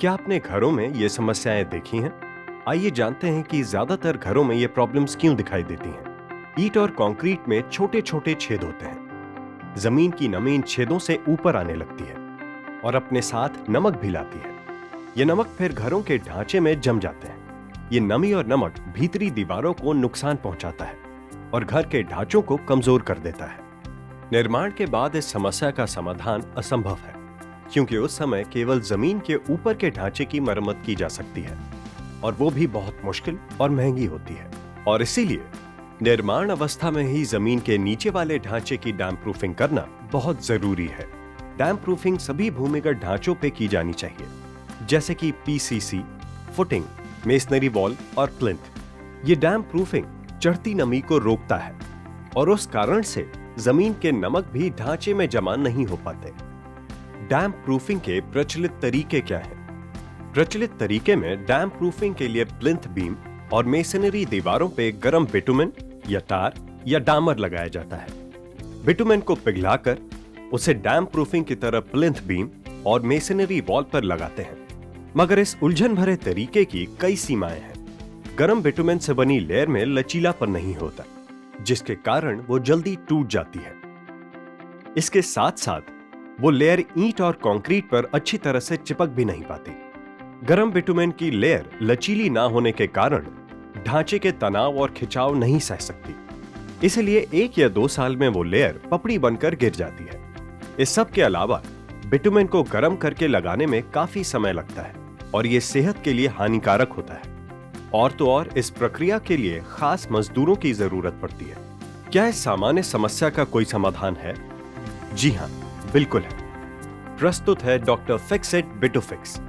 क्या आपने घरों में ये समस्याएं देखी हैं? आइए जानते हैं कि ज्यादातर घरों में ये प्रॉब्लम्स क्यों दिखाई देती हैं। ईंट और कंक्रीट में छोटे छोटे छेद होते हैं। जमीन की नमी इन छेदों से ऊपर आने लगती है और अपने साथ नमक भी लाती है। ये नमक फिर घरों के ढांचे में जम जाते हैं। ये नमी और नमक भीतरी दीवारों को नुकसान पहुंचाता है और घर के ढांचों को कमजोर कर देता है। निर्माण के बाद इस समस्या का समाधान असंभव है, क्योंकि उस समय केवल जमीन के ऊपर के ढांचे की मरम्मत की जा सकती है और वो भी बहुत मुश्किल और महंगी होती है। और इसीलिए निर्माण अवस्था में ही जमीन के नीचे वाले ढांचे की डैम प्रूफिंग करना बहुत जरूरी है। डैम प्रूफिंग सभी भूमिगत ढांचों पे की जानी चाहिए, जैसे कि पीसीसी, फुटिंग, मेसनरी वॉल और प्लिंथ। ये डैम प्रूफिंग चढ़ती नमी को रोकता है और उस कारण से जमीन के नमक भी ढांचे में जमा नहीं हो पाते। डैम प्रूफिंग के प्रचलित तरीके क्या हैं? प्रचलित तरीके में डैम प्रूफिंग के लिए प्लिंथ बीम और मेसनरी दीवारों पे गर्म बिटुमेन या टार या डामर लगाया जाता है। बिटुमेन को पिघलाकर उसे डैम प्रूफिंग की तरह प्लिंथ बीम और मेसनरी वॉल पर लगाते हैं। मगर इस उलझन भरे तरीके की कई सीमाएं हैं। गर्म बिटुमेन से बनी लेयर में लचीलापन नहीं होता, जिसके कारण वो जल्दी टूट जाती है। इसके साथ साथ वो लेयर ईंट और कंक्रीट पर अच्छी तरह से चिपक भी नहीं पाती। गर्म बिटुमेन की लेयर लचीली ना होने के कारण ढांचे के तनाव और खिंचाव नहीं सह सकती। इसलिए 1 या 2 साल में वो लेयर पपड़ी बनकर गिर जाती है। इस सब के अलावा बिटुमेन को गर्म करके लगाने में काफी समय लगता है और ये सेहत के लिए हानिकारक होता है। और तो और इस प्रक्रिया के लिए खास मजदूरों की जरूरत पड़ती है। क्या इस सामान्य समस्या का कोई समाधान है? जी हाँ, बिल्कुल है। प्रस्तुत है डॉक्टर फिक्स-इट बिटुफिक्स।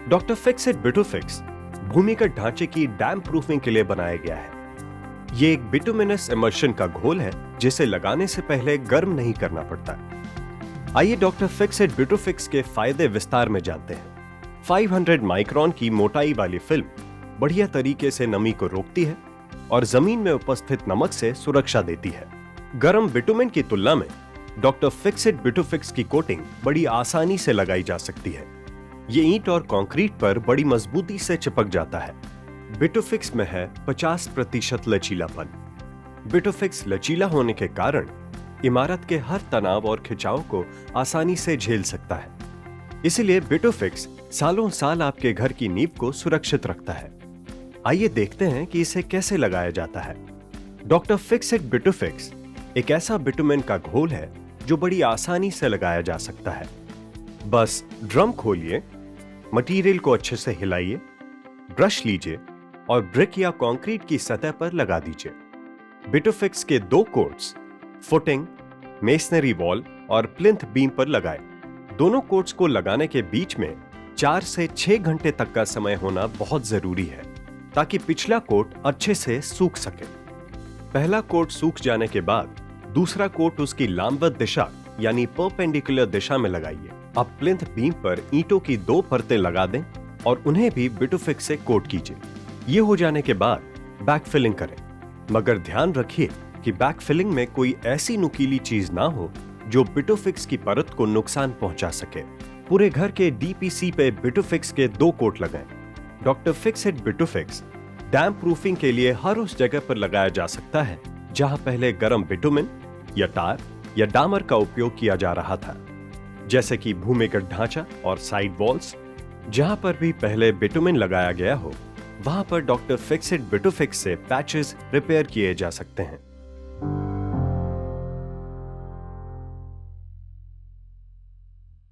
डॉक्टर फिक्स-इट बिटुफिक्स भूमिगत ढांचे की डैम प्रूफिंग के लिए बनाया गया है। ये एक बिटुमिनस इमल्शन का घोल है, जिसे लगाने से पहले गर्म नहीं करना पड़ता। आइए डॉक्टर फिक्स-इट बिटुफिक्स के फायदे विस्तार में जानते हैं। 500 माइक्रोन की मोटाई वाली फिल्म बढ़िया तरीके से नमी को रोकती है और जमीन में उपस्थित नमक से सुरक्षा देती है। गर्म बिटुमेन की तुलना में डॉक्टर फिक्स-इट बिटुफिक्स की कोटिंग बड़ी आसानी से लगाई जा सकती है। ये ईंट और कंक्रीट पर बड़ी मजबूती से चिपक जाता है। बिटुफिक्स में है 50% लचीलापन। बिटुफिक्स लचीला होने के कारण इमारत के हर तनाव और खिंचाव को आसानी से झेल सकता है। इसलिए बिटुफिक्स सालों साल आपके घर की नींव को सुरक्षित रखता है। आइए देखते हैं कि इसे कैसे लगाया जाता है। डॉक्टर फिक्स-इट बिटुफिक्स एक ऐसा बिटुमेन का घोल है जो बड़ी आसानी से लगाया जा सकता है। बस ड्रम खोलिए, मटेरियल को अच्छे से हिलाइए, ब्रश लीजिए और ब्रिक या कंक्रीट की सतह पर लगा दीजिए। बिटुफिक्स के 2 कोट्स फुटिंग, मेसनरी वॉल और प्लिंथ बीम पर लगाएं। दोनों कोट्स को लगाने के बीच में 4 से 6 घंटे तक का समय होना बहुत जरूरी है, ताकि पिछला कोट अच्छे से सूख सके। पहला कोट सूख जाने के बाद दूसरा कोट उसकी लंबवत दिशा यानी परपेंडिकुलर दिशा में लगाइए। अब प्लिंथ बीम पर ईंटों की 2 परतें लगा दें और उन्हें भी बिटुफिक्स से कोट कीजिए। ये हो जाने के बाद बैकफिलिंग करें, मगर ध्यान रखिए कि बैकफिलिंग में कोई ऐसी नुकीली चीज ना हो जो बिटुफिक्स की परत को नुकसान पहुंचा सके। पूरे घर के डीपीसी पे बिटुफिक्स के 2 कोट लगाएं। डॉक्टर फिक्स-इट बिटुफिक्स डैम प्रूफिंग के लिए हर उस जगह पर लगाया जा सकता है जहां पहले गर्म बिटुमेन या टार या डामर का उपयोग किया जा रहा था, जैसे कि भूमिगत ढांचा और साइड वॉल्स। जहां पर भी पहले बिटुमेन लगाया गया हो, वहां पर डॉक्टर फिक्स-इट बिटुफिक्स से पैचेस रिपेयर किए जा सकते हैं।